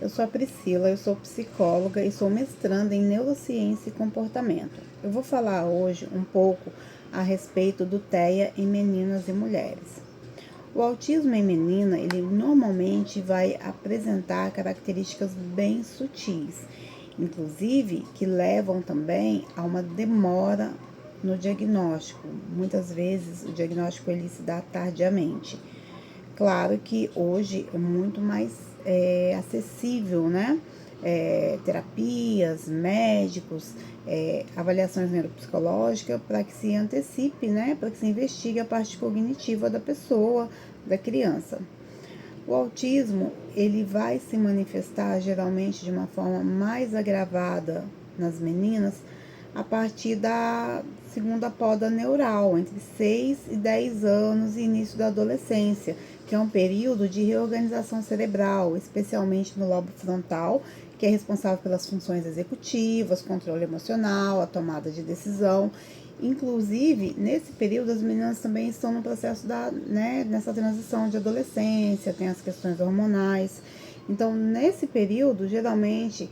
Eu sou a Priscila, eu sou psicóloga e sou mestranda em neurociência e comportamento. Eu vou falar hoje um pouco a respeito do TEA em meninas e mulheres. O autismo em menina, ele normalmente vai apresentar características bem sutis, inclusive que levam também a uma demora no diagnóstico. Muitas vezes o diagnóstico ele se dá tardiamente. Claro que hoje é muito mais acessível, né? Terapias, médicos, avaliações neuropsicológicas para que se antecipe, né? Para que se investigue a parte cognitiva da pessoa, da criança. O autismo, ele vai se manifestar geralmente de uma forma mais agravada nas meninas a partir da segunda poda neural, entre 6 e 10 anos e início da adolescência, que é um período de reorganização cerebral, especialmente no lobo frontal, que é responsável pelas funções executivas, controle emocional, a tomada de decisão. Inclusive, nesse período, as meninas também estão no processo nessa transição de adolescência, tem as questões hormonais. Então, nesse período, geralmente,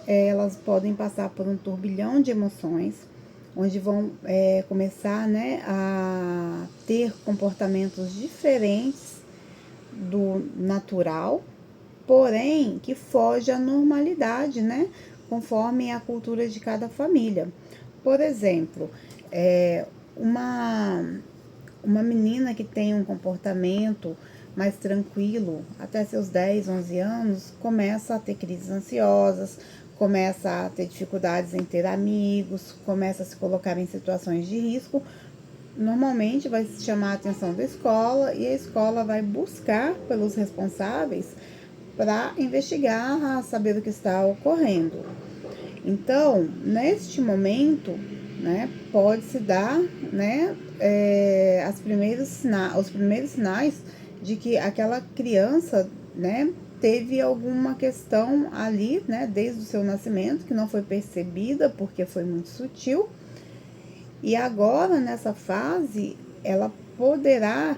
elas podem passar por um turbilhão de emoções, onde vão começar, né, a ter comportamentos diferentes do natural, porém que foge à normalidade, né, conforme a cultura de cada família. Por exemplo, uma menina que tem um comportamento mais tranquilo, até seus 10, 11 anos, começa a ter crises ansiosas, começa a ter dificuldades em ter amigos, começa a se colocar em situações de risco. Normalmente vai chamar a atenção da escola e a escola vai buscar pelos responsáveis para investigar, saber o que está ocorrendo. Então, neste momento, né, pode-se dar, né, os primeiros sinais de que aquela criança, né, teve alguma questão ali, né, desde o seu nascimento, que não foi percebida porque foi muito sutil. E agora, nessa fase, ela poderá,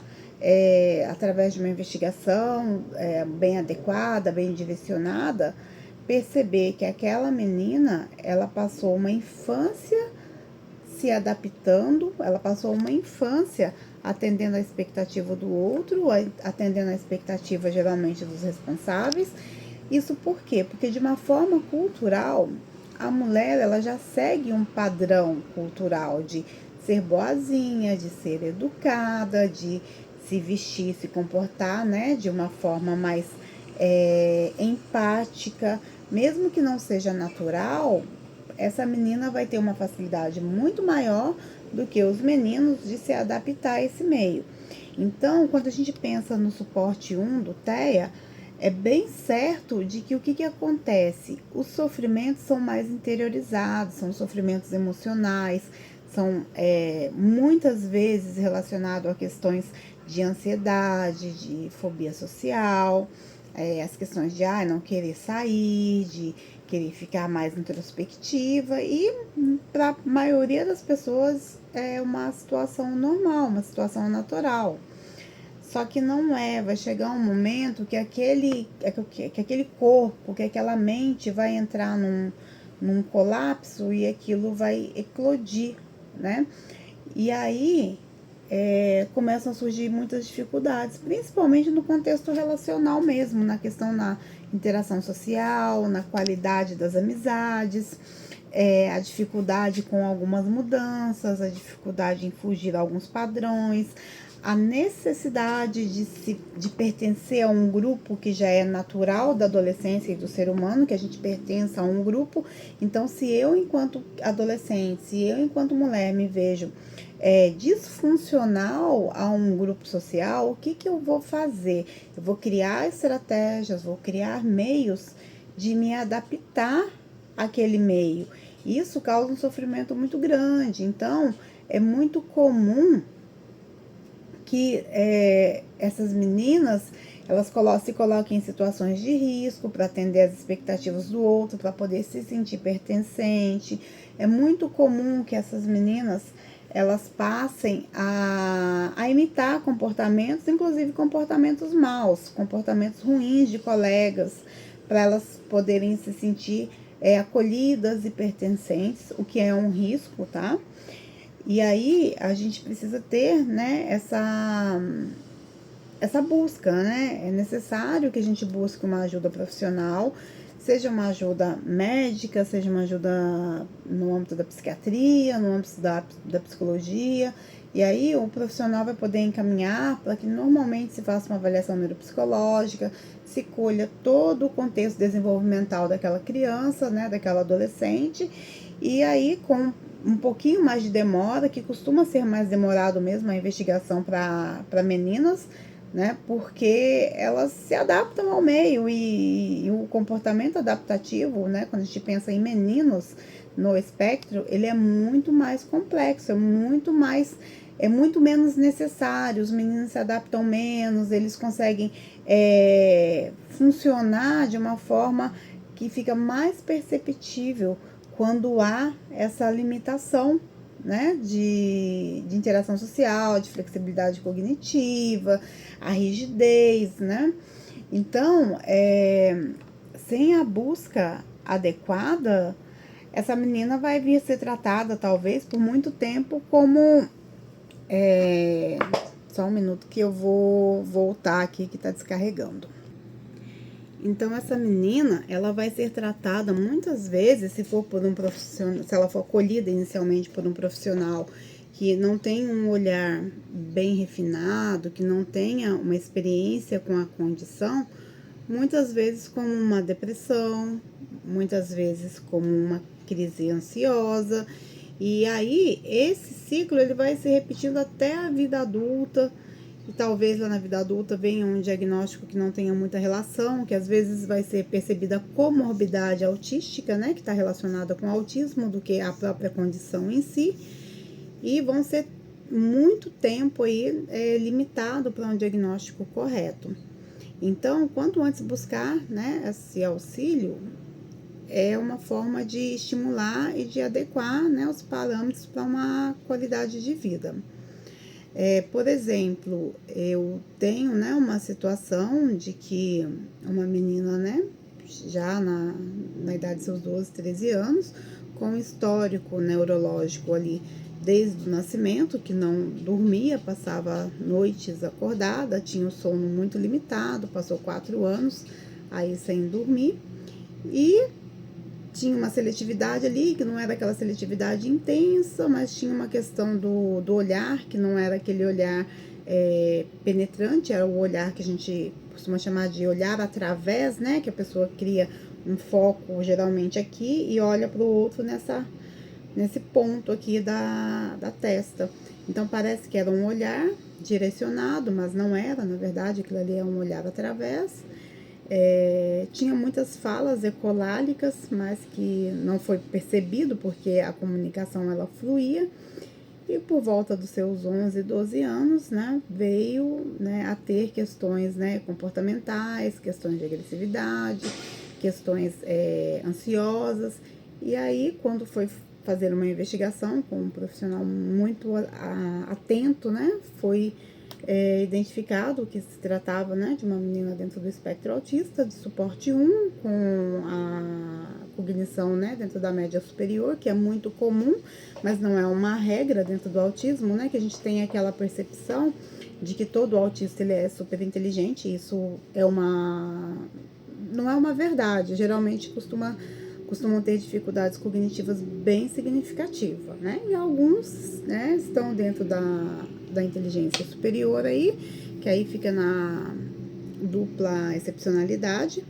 através de uma investigação bem adequada, bem direcionada, perceber que aquela menina, ela passou uma infância se adaptando, ela passou uma infância atendendo a expectativa do outro, atendendo a expectativa geralmente dos responsáveis. Isso por quê? Porque de uma forma cultural, a mulher ela já segue um padrão cultural de ser boazinha, de ser educada, de se vestir, se comportar, né, de uma forma mais empática, mesmo que não seja natural. Essa menina vai ter uma facilidade muito maior do que os meninos de se adaptar a esse meio. Então, quando a gente pensa no suporte 1 do TEA, é bem certo de que o que acontece? Os sofrimentos são mais interiorizados, são sofrimentos emocionais, são muitas vezes relacionados a questões de ansiedade, de fobia social, as questões de não querer sair, de querer ficar mais introspectiva, e para a maioria das pessoas é uma situação normal, uma situação natural. Só que não vai chegar um momento que aquele corpo, que aquela mente vai entrar num colapso e aquilo vai eclodir, né? E aí começam a surgir muitas dificuldades, principalmente no contexto relacional mesmo, na questão na interação social, na qualidade das amizades, a dificuldade com algumas mudanças, a dificuldade em fugir a alguns padrões, a necessidade de pertencer a um grupo que já é natural da adolescência e do ser humano, que a gente pertença a um grupo. Então, se eu, enquanto adolescente, se eu, enquanto mulher, me vejo disfuncional a um grupo social, o que eu vou fazer? Eu vou criar estratégias, vou criar meios de me adaptar àquele meio. Isso causa um sofrimento muito grande. Então, é muito comum que essas meninas elas se coloquem em situações de risco para atender as expectativas do outro, para poder se sentir pertencente. É muito comum que essas meninas elas passem a imitar comportamentos, inclusive comportamentos maus, comportamentos ruins de colegas, para elas poderem se sentir acolhidas e pertencentes, o que é um risco, tá? E aí a gente precisa ter, né, essa busca, né? É necessário que a gente busque uma ajuda profissional, seja uma ajuda médica, seja uma ajuda no âmbito da psiquiatria, no âmbito da psicologia. E aí o profissional vai poder encaminhar para que normalmente se faça uma avaliação neuropsicológica, se colha todo o contexto desenvolvimental daquela criança, né, daquela adolescente, e aí com um pouquinho mais de demora, que costuma ser mais demorado mesmo a investigação para meninas, né? Porque elas se adaptam ao meio e o comportamento adaptativo, né? Quando a gente pensa em meninos no espectro, ele é muito mais complexo, é muito menos necessário. Os meninos se adaptam menos, eles conseguem funcionar de uma forma que fica mais perceptível quando há essa limitação, né, de interação social, de flexibilidade cognitiva, a rigidez, né? Então, sem a busca adequada, essa menina vai vir a ser tratada, talvez, por muito tempo como... só um minuto que eu vou voltar aqui que tá descarregando. Então, essa menina, ela vai ser tratada muitas vezes, se for por um profissional, se ela for acolhida inicialmente por um profissional que não tem um olhar bem refinado, que não tenha uma experiência com a condição, muitas vezes como uma depressão, muitas vezes como uma crise ansiosa. E aí, esse ciclo, ele vai se repetindo até a vida adulta, e talvez lá na vida adulta venha um diagnóstico que não tenha muita relação, que às vezes vai ser percebida comorbidade autística, né, que está relacionada com autismo, do que a própria condição em si, e vão ser muito tempo aí limitado para um diagnóstico correto. Então, quanto antes buscar, né, esse auxílio, é uma forma de estimular e de adequar, né, os parâmetros para uma qualidade de vida. Por exemplo, eu tenho, né, uma situação de que uma menina, né, já na idade de seus 12, 13 anos, com histórico neurológico ali desde o nascimento, que não dormia, passava noites acordada, tinha o sono muito limitado, passou 4 anos aí sem dormir, e tinha uma seletividade ali, que não era aquela seletividade intensa, mas tinha uma questão do olhar, que não era aquele olhar penetrante, era o olhar que a gente costuma chamar de olhar através, né? Que a pessoa cria um foco geralmente aqui e olha para o outro nesse ponto aqui da testa. Então parece que era um olhar direcionado, mas não era, na verdade, aquilo ali é um olhar através. Tinha muitas falas ecolálicas, mas que não foi percebido porque a comunicação ela fluía, e por volta dos seus 11, 12 anos, né, veio, né, a ter questões, né, comportamentais, questões de agressividade, questões ansiosas, e aí quando foi fazer uma investigação com um profissional muito atento, né, foi identificado que se tratava, né, de uma menina dentro do espectro autista, de suporte 1, com a cognição, né, dentro da média superior, que é muito comum, mas não é uma regra dentro do autismo, né, que a gente tem aquela percepção de que todo autista ele é super inteligente. Isso não é uma verdade. Geralmente costumam ter dificuldades cognitivas bem significativas, né? E alguns, né, estão dentro da inteligência superior aí, que aí fica na dupla excepcionalidade.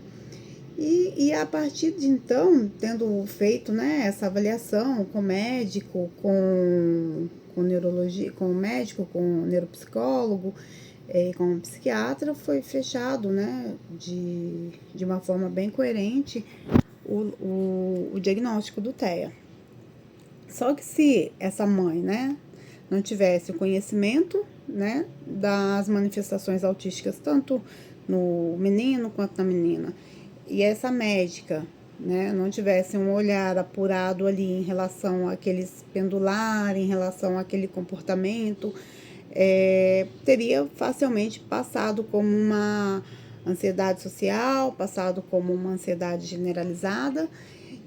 E a partir de então, tendo feito, né, essa avaliação com médico, com neurologia, com médico, com neuropsicólogo, com psiquiatra, foi fechado, né, de uma forma bem coerente o diagnóstico do TEA. Só que se essa mãe, né, não tivesse o conhecimento, né, das manifestações autísticas, tanto no menino quanto na menina, e essa médica, né, não tivesse um olhar apurado ali em relação àqueles pendular, em relação àquele comportamento, teria facilmente passado como ansiedade social, passado como uma ansiedade generalizada,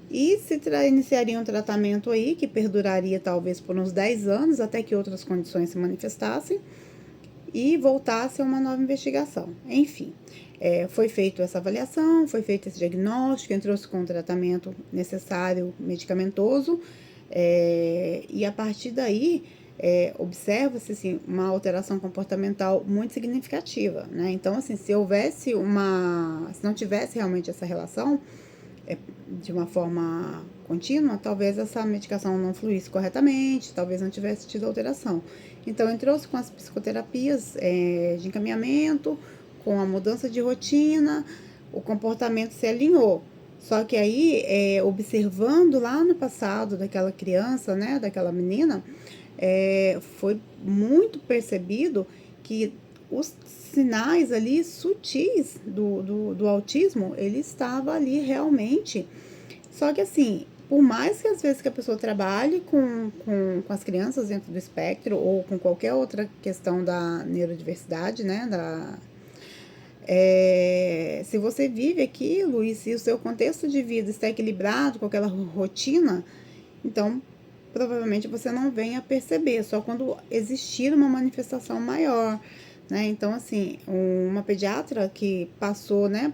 e se iniciaria um tratamento aí que perduraria talvez por uns 10 anos, até que outras condições se manifestassem, e voltasse a uma nova investigação. Enfim, foi feita essa avaliação, foi feito esse diagnóstico, entrou-se com o tratamento necessário medicamentoso, e a partir daí observa-se assim, uma alteração comportamental muito significativa, né? Então, assim, se não tivesse realmente essa relação de uma forma contínua, talvez essa medicação não fluísse corretamente, talvez não tivesse tido alteração. Então, entrou-se com as psicoterapias de encaminhamento, com a mudança de rotina, o comportamento se alinhou. Só que aí, observando lá no passado daquela criança, né, daquela menina, foi muito percebido que os sinais ali sutis do autismo, ele estava ali realmente. Só que assim, por mais que às vezes que a pessoa trabalhe com as crianças dentro do espectro ou com qualquer outra questão da neurodiversidade, né, se você vive aquilo e se o seu contexto de vida está equilibrado com aquela rotina, então provavelmente você não venha a perceber, só quando existir uma manifestação maior, né? Então, assim, uma pediatra que passou, né,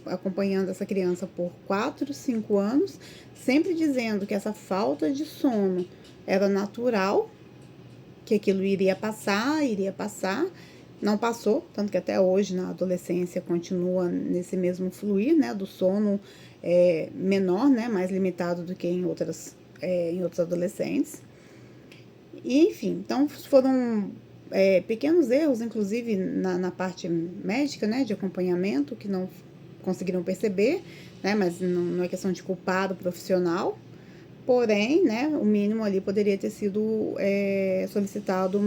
acompanhando essa criança por 4, 5 anos, sempre dizendo que essa falta de sono era natural, que aquilo iria passar, não passou, tanto que até hoje na adolescência continua nesse mesmo fluir, né, do sono menor, né, mais limitado do que em outros adolescentes. E, enfim, então foram pequenos erros, inclusive na parte médica, né, de acompanhamento, que não conseguiram perceber, né, mas não é questão de culpar o profissional. Porém, né, o mínimo ali poderia ter sido solicitado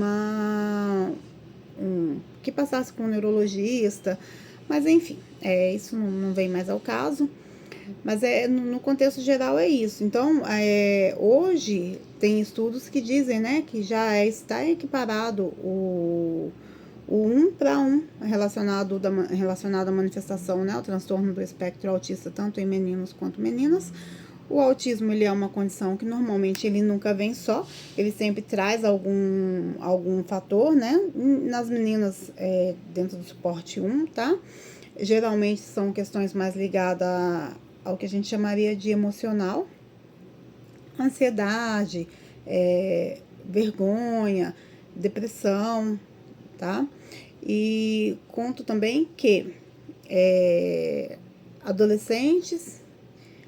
que passasse com um neurologista, mas enfim, isso não vem mais ao caso. Mas no contexto geral é isso. Então, hoje tem estudos que dizem, né, que já está equiparado o 1 para 1 relacionado à manifestação, né, o transtorno do espectro autista, tanto em meninos quanto meninas. O autismo, ele é uma condição que normalmente ele nunca vem só, ele sempre traz algum fator, né? Nas meninas, dentro do suporte 1, tá? Geralmente são questões mais ligadas ao que a gente chamaria de emocional, ansiedade, vergonha, depressão, tá? E conto também que adolescentes,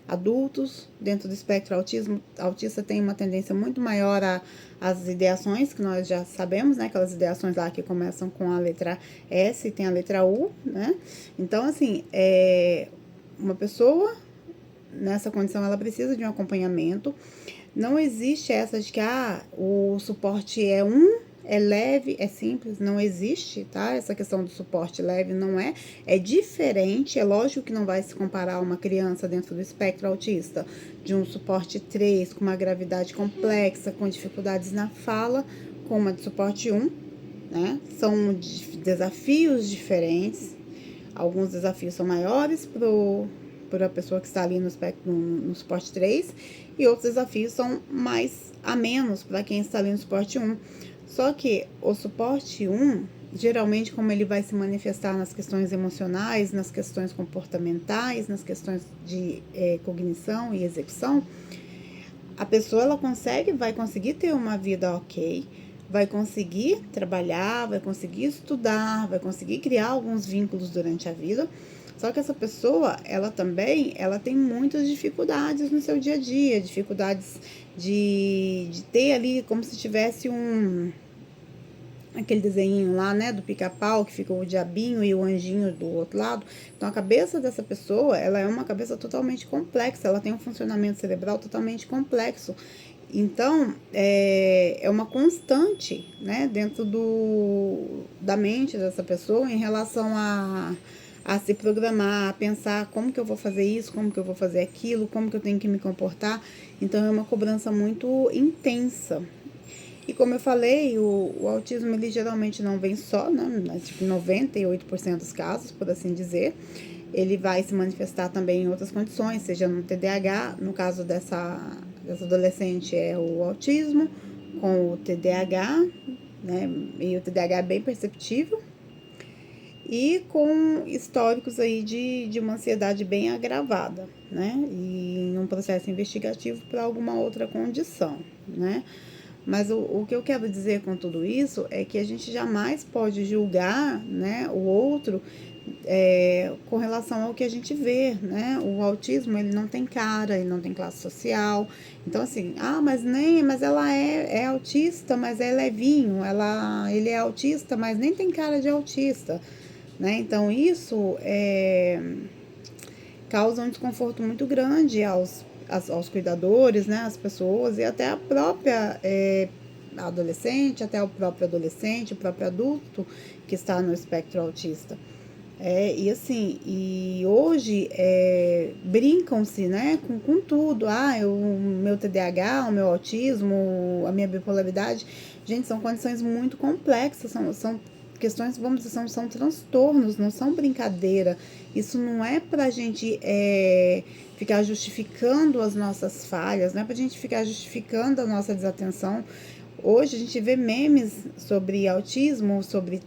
adultos dentro do espectro autista tem uma tendência muito maior às ideações, que nós já sabemos, né? Aquelas ideações lá que começam com a letra S e tem a letra U, né? Então, assim, uma pessoa nessa condição, ela precisa de um acompanhamento. Não existe essa de que o suporte é leve, é simples, não existe, tá? Essa questão do suporte leve não é diferente, é lógico que não vai se comparar a uma criança dentro do espectro autista de um suporte 3, com uma gravidade complexa, com dificuldades na fala, com uma de suporte 1, né? São desafios diferentes, alguns desafios são maiores para a pessoa que está ali no suporte 3, e outros desafios são mais a menos para quem está ali no suporte 1. Só que o suporte 1, geralmente, como ele vai se manifestar nas questões emocionais, nas questões comportamentais, nas questões de cognição e execução, a pessoa vai conseguir ter uma vida ok, vai conseguir trabalhar, vai conseguir estudar, vai conseguir criar alguns vínculos durante a vida. Só que essa pessoa, ela tem muitas dificuldades no seu dia a dia, dificuldades de ter ali como se tivesse aquele desenho lá, né, do pica-pau, que fica o diabinho e o anjinho do outro lado. Então, a cabeça dessa pessoa, ela é uma cabeça totalmente complexa, ela tem um funcionamento cerebral totalmente complexo. Então, é uma constante, né, dentro da mente dessa pessoa em relação a se programar, a pensar como que eu vou fazer isso, como que eu vou fazer aquilo, como que eu tenho que me comportar. Então, é uma cobrança muito intensa. E como eu falei, o autismo ele geralmente não vem só, né? Tipo, 98% dos casos, por assim dizer. Ele vai se manifestar também em outras condições, seja no TDAH, no caso dessa adolescente é o autismo, com o TDAH, né? E o TDAH é bem perceptível. E com históricos aí de uma ansiedade bem agravada, né? E em um processo investigativo para alguma outra condição, né? Mas o que eu quero dizer com tudo isso é que a gente jamais pode julgar, né, o outro com relação ao que a gente vê, né? O autismo, ele não tem cara, ele não tem classe social. Então, assim, mas ela é autista, mas é levinho. Ele é autista, mas nem tem cara de autista, né? Então, isso causa um desconforto muito grande aos cuidadores, né? Às pessoas e até a própria adolescente, até o próprio adulto que está no espectro autista. E assim, e hoje brincam-se, né, com tudo. O meu TDAH, o meu autismo, a minha bipolaridade. Gente, são condições muito complexas, são questões, vamos dizer, são transtornos, não são brincadeira. Isso não é pra gente ficar justificando as nossas falhas, não é pra gente ficar justificando a nossa desatenção. Hoje a gente vê memes sobre autismo, sobre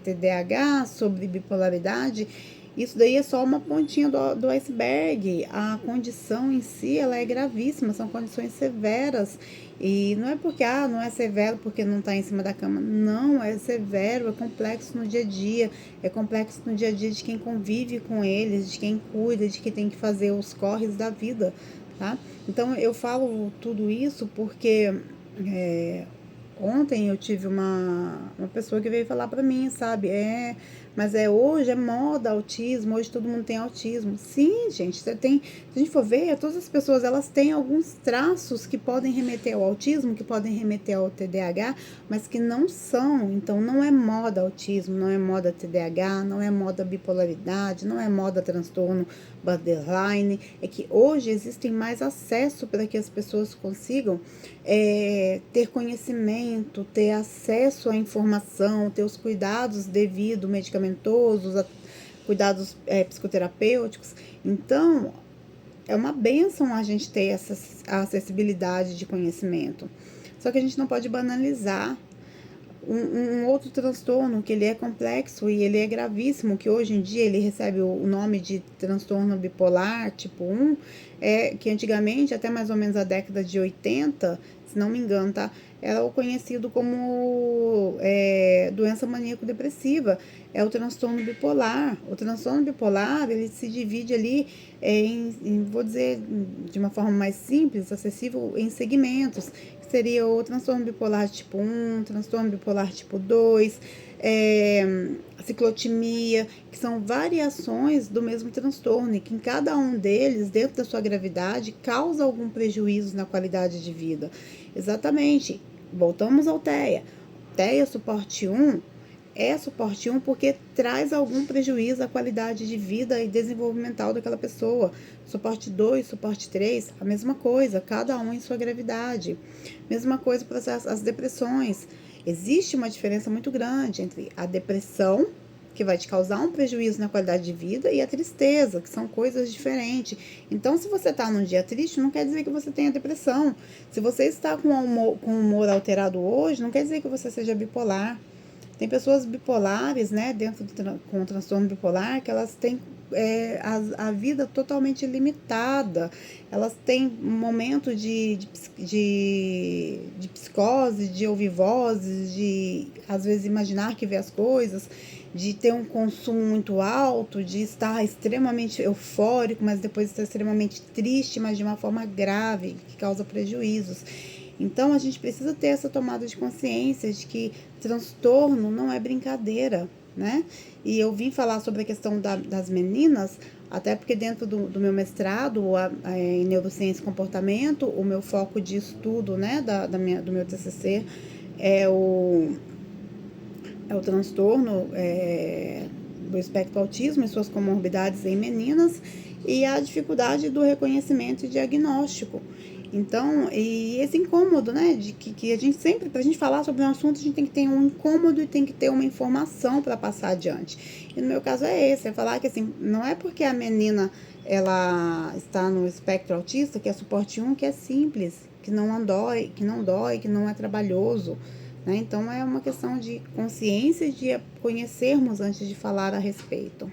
TDAH, sobre bipolaridade. Isso daí é só uma pontinha do iceberg. A condição em si, ela é gravíssima, são condições severas. E não é porque, não é severo porque não está em cima da cama. Não, é severo, é complexo no dia a dia. É complexo no dia a dia de quem convive com eles, de quem cuida, de quem tem que fazer os corres da vida, tá? Então, eu falo tudo isso porque ontem eu tive uma pessoa que veio falar pra mim, sabe? Mas hoje é moda autismo, hoje todo mundo tem autismo. Sim, gente, se a gente for ver, todas as pessoas, elas têm alguns traços que podem remeter ao autismo, que podem remeter ao TDAH, mas que não são. Então, não é moda autismo, não é moda TDAH, não é moda bipolaridade, não é moda transtorno borderline. É que hoje existem mais acesso para que as pessoas consigam ter conhecimento, ter acesso à informação, ter os cuidados devidos, medicamentosos, cuidados psicoterapêuticos. Então, é uma bênção a gente ter essa acessibilidade de conhecimento. Só que a gente não pode banalizar um outro transtorno que ele é complexo e ele é gravíssimo, que hoje em dia ele recebe o nome de transtorno bipolar tipo 1, que antigamente, até mais ou menos a década de 80, se não me engano, tá? Era o conhecido como doença maníaco-depressiva, é o transtorno bipolar. O transtorno bipolar, ele se divide ali vou dizer de uma forma mais simples, acessível, em segmentos. Seria o transtorno bipolar tipo 1, transtorno bipolar tipo 2, ciclotimia, que são variações do mesmo transtorno e que em cada um deles, dentro da sua gravidade, causa algum prejuízo na qualidade de vida. Exatamente. Voltamos ao TEA. TEA suporte 1 suporte 1 porque traz algum prejuízo à qualidade de vida e desenvolvimental daquela pessoa. Suporte 2, suporte 3, a mesma coisa, cada um em sua gravidade. Mesma coisa para as depressões. Existe uma diferença muito grande entre a depressão, que vai te causar um prejuízo na qualidade de vida, e a tristeza, que são coisas diferentes. Então, se você está num dia triste, não quer dizer que você tenha depressão. Se você está com o humor alterado hoje, não quer dizer que você seja bipolar. Tem pessoas bipolares, né, com o transtorno bipolar, que elas têm a vida totalmente limitada. Elas têm momentos de psicose, de ouvir vozes, de às vezes imaginar que vê as coisas, de ter um consumo muito alto, de estar extremamente eufórico, mas depois estar extremamente triste, mas de uma forma grave, que causa prejuízos. Então, a gente precisa ter essa tomada de consciência de que transtorno não é brincadeira, né? E eu vim falar sobre a questão das meninas, até porque dentro do meu mestrado em neurociência e comportamento, o meu foco de estudo, né, do meu TCC é o transtorno do espectro autismo e suas comorbidades em meninas e a dificuldade do reconhecimento e diagnóstico. Então, e esse incômodo, né, de que a gente sempre, pra gente falar sobre um assunto, a gente tem que ter um incômodo e tem que ter uma informação para passar adiante. E no meu caso é esse, é falar que assim, não é porque a menina, ela está no espectro autista, que é suporte 1, que é simples, que não é trabalhoso, né? Então é uma questão de consciência, de conhecermos antes de falar a respeito.